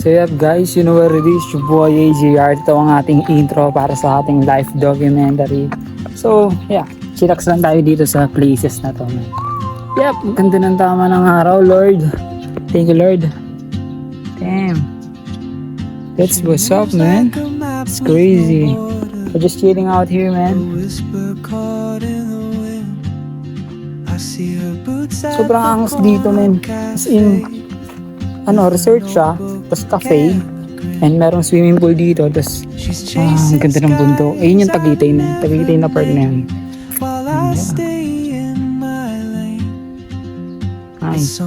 So yeah guys, you know where it is, your boy AJR. Ito ang ating intro para sa ating life documentary. So yeah, chillax lang tayo dito sa places na to. Yep, ganda ng tama ng araw, Lord. Thank you, Lord. Damn. That's what's up, man. It's crazy. We're just chilling out here, man. Sobrang angas dito, man. As in, resort siya, tapos cafe, and merong swimming pool dito, tapos ang ganda ng bundok. Ayun yung Tagaytay na part na yun. Nice.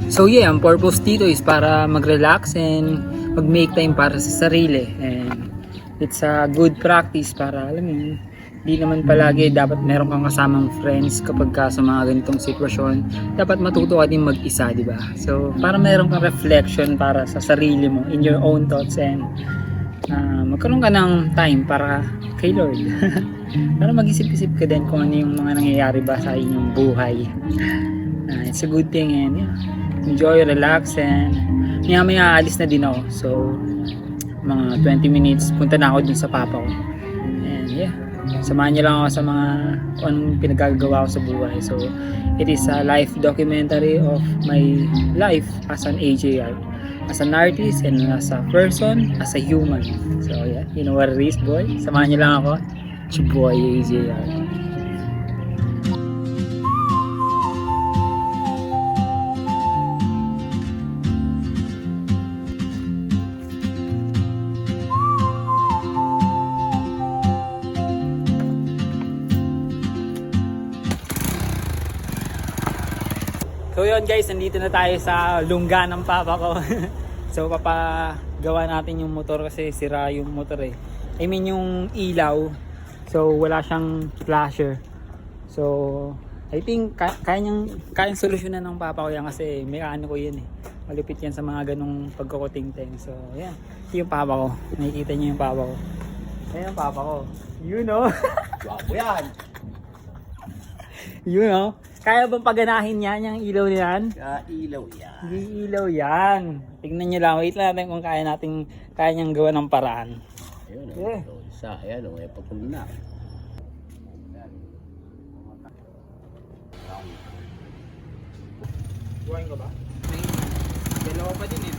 So yeah, ang purpose dito is para mag-relax and mag-make time para sa sarili, and it's a good practice para alam mo yun. Di naman palagi dapat meron kang kasamang friends kapag ka sa mga ganitong sitwasyon. Dapat matuto ka din mag-isa, di ba? So, para meron kang reflection para sa sarili mo, in your own thoughts, and magkaroon ka ng time para kay Lord. Para mag-isip-isip ka din kung ano yung mga nangyayari ba sa inyong buhay. It's a good thing, and yeah, enjoy, relax, and may aalis na din ako. So, mga 20 minutes, punta na ako dun sa papa ko. And yeah, samahan niyo lang ako sa mga kung anong pinagagawa ko sa buhay. So it is a life documentary of my life as an AJR, as an artist, and as a person, as a human. So yeah, you know what it is, boy. Samahan niyo lang ako, it's your boy AJR. So yun guys, nandito na tayo sa lungga ng papa ko. So papagawa natin yung motor kasi sira yung motor eh. I mean yung ilaw. So wala siyang flasher. So I think kayang solusyonan ng papa ko yan kasi may ano ko yan eh. Malupit yan sa mga ganong pagkukuting-ting. So yan, yung papa ko. Nakikita niyo yung papa ko. Ayan yung papa ko. You know. Wow, yan. You know. Kaya bang paganahin niyan yung ilaw niyan? Ilaw yan. Hindi ilaw yan. Tingnan nyo lang. Wait lang natin kung kaya niyang gawa ng paraan. Ayun, Yeah. isa. Ayan, may pagkulo na. Buhayin ko ba? May dalawa pa din eh.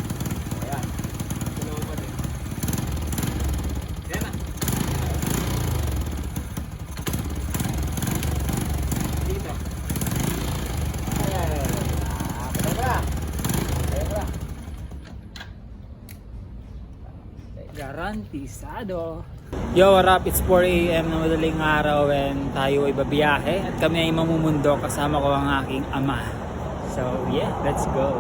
Ayan. Dalawa pa din. Yan na. Dito. Garantisado. Yo, what up? It's 4 AM na madaling araw and tayo ay babiyahe at kami ay mamumundo kasama ko ang aking ama. So yeah, let's go.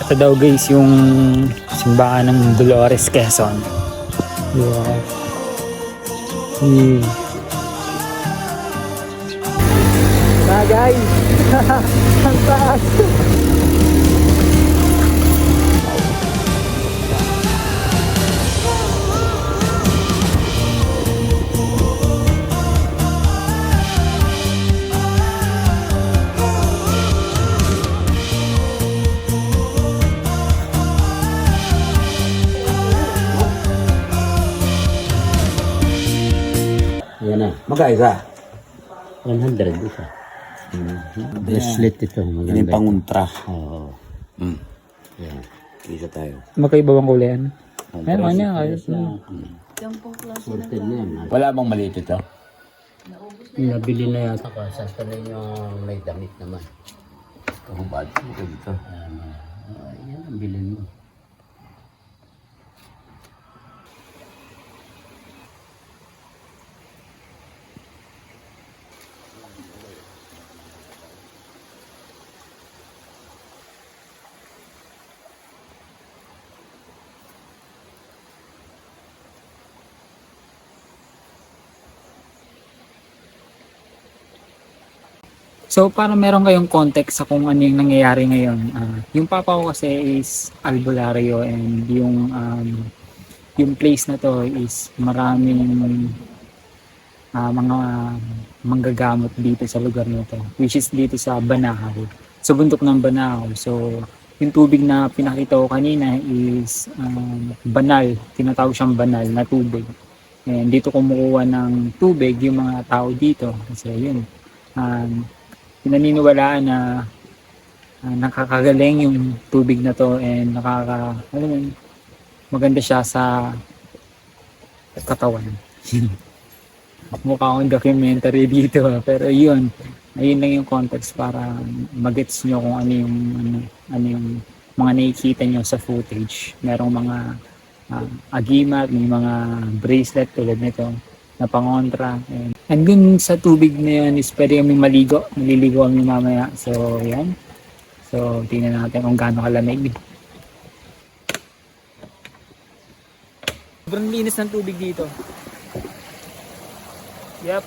Ito daw guys yung simbahan ng Dolores, Quezon. Yeah. Guys, ang taas. Ayan na. Magkaiba. 100 isa. Bracelet ito. Maganda. Yan yung panguntra. Oo. Ayan. Isa tayo. Magkaiba bang kulay yan? Meron niya, ayos na. Sorted na yan. Wala bang maliit ito? Nabili na yata ko. Sasanin yung may damit naman. Kung ba't ito dito? Yan ang bilhin mo. So para meron kayong context sa kung ano yung nangyayari ngayon, yung papa ko kasi is albularyo and yung place na to is maraming mga manggagamot dito sa lugar nito, which is dito sa Banahaw, sa bundok ng Banahaw. So yung tubig na pinakita ko kanina is banal, tinatawag siyang banal na tubig. And dito kumukuha ng tubig yung mga tao dito kasi yun, pinaniniwalaan na nakakagaling yung tubig na to and alam mo, maganda siya sa katawan. Mukha akong documentary dito pero yun, ayun lang yung context para magets nyo kung ano yung mga nakikita nyo sa footage. Merong mga agimat, may mga bracelet tulad nito na pangontra. And dun sa tubig na yun is pwede kami maligo. Maliligo kami mamaya. So, yan. So, tingnan natin kung gaano kalamig. Sobrang linis ng tubig dito. Yep.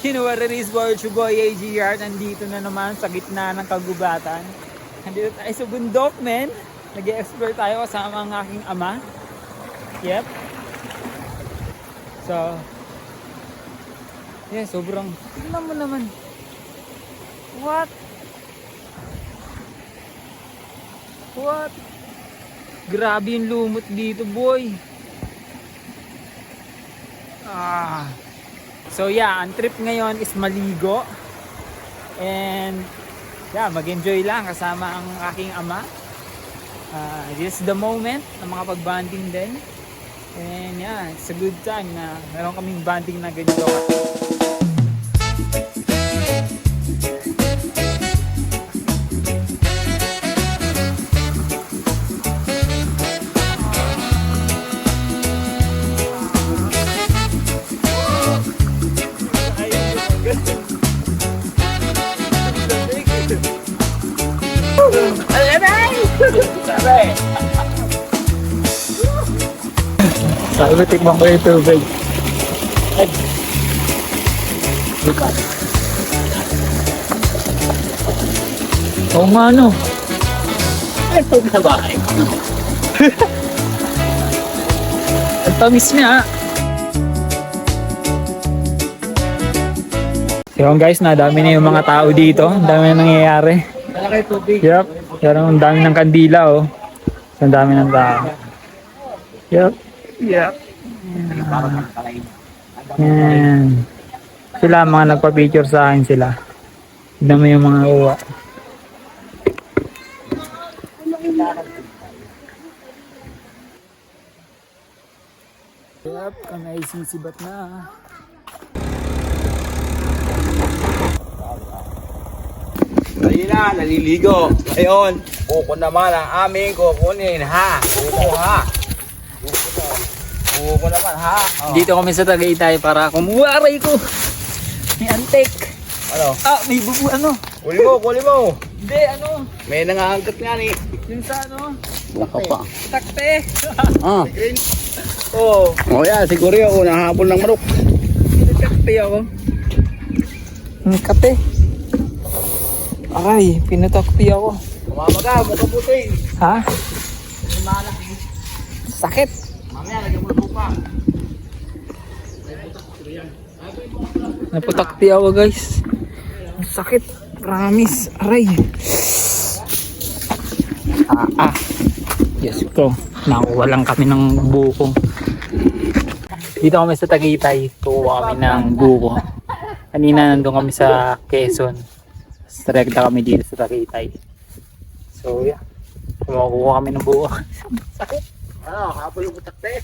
You know what it is, boy, Chugoy AGR, nandito na naman sa gitna ng kagubatan. Nandito tayo sa bundok, men. Nag-explore tayo kasama ang aking ama. Yep. So, yeah, sobrang, tignan mo naman. What? What? Grabe yung lumot dito, boy. So yeah, ang trip ngayon is maligo. And yeah, mag-enjoy lang kasama ang aking ama. This is the moment na makapag-bonding din. And yeah, it's a good time na meron kaming bonding na ganito. Sabi ko, tikman ko yung tubig. Bukas. Oo nga, no? Ay, pag sa bahay. Ang tamis niya. Yun guys, nadami na yung mga tao dito. Ang dami na nangyayari. Malaki tubig. Yup. Ang dami ng kandila, oh. Ang dami ng tao. Yup. Yup. Yan. Sila, mga nagpa-picture sa akin sila. Tignan mo yung mga uwa. Yup, kami ay sisibat na. Ayun na, naliligo. Ngayon, buko naman ang aming kukunin, ha? Buko, ha? Buko naman, ha? Oh. Dito kami sa Tagaytay para kumuha. Aray ko! May antek. Ano? May bubu, ano? Kuli mo, kuli mo. Hindi, ano? May nangangkat nga ni. Yung sa ano? Laka pa. Takte. Ah. Oo. Oh, yeah, siguro yung unang hapon ng manok. Takte ako. Ang kape. Aray, pinatakti ako. Kumamaga, mukha puti. Ha? Malaki. Sakit. Mamaya, lagyan mo na lupa. Naputakti ako guys. Ang sakit. Promise. Aray. Yes ko. Nakuha lang kami ng buko. Dito kami sa Tagaytay. Kuha kami ng buko. Kanina nandun kami sa Quezon. Direkta kami dito sa Tagaytay. So yeah. Kumukuha kami ng buko. Sakit. Ano, hapon yung putakte.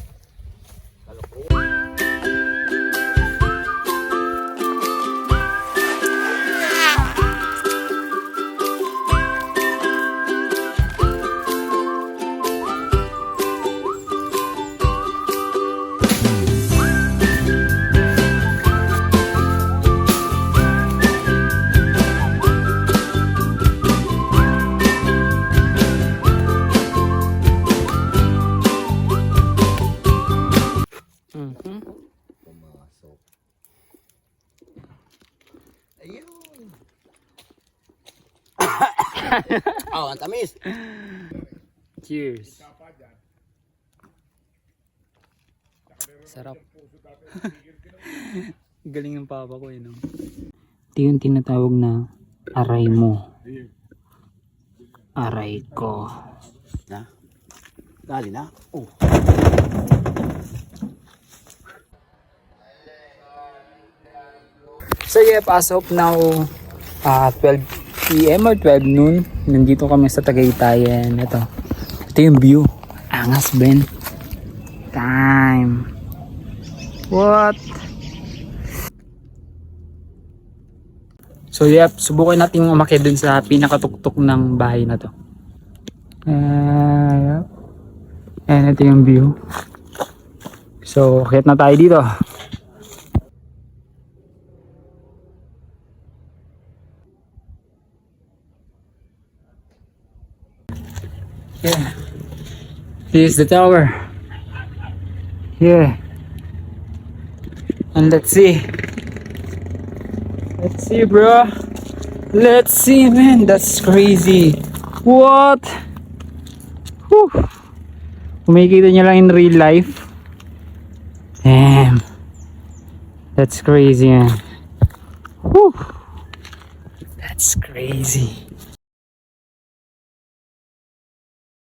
Oh, ang tamis. Cheers. Sarap. Galing ng papa ko no? Ito yung tinatawag na aray mo. Aray ko. Na? Dali na. Oh. So yep, as of now, 12 PM or 12 noon, nandito kami sa Tagaytayan. Ito yung view. Angas, Ben. Time. What? So yep, subukan natin umakyat dun sa pinakatuktok ng bahay na to. Yep. And ito yung view. So, akyat na tayo dito. Yeah. This is the tower. Yeah. And let's see. Let's see, bro. Let's see, man. That's crazy. What? Whew. Kung makikita nyo lang in real life. Damn. That's crazy, man. Whew. That's crazy.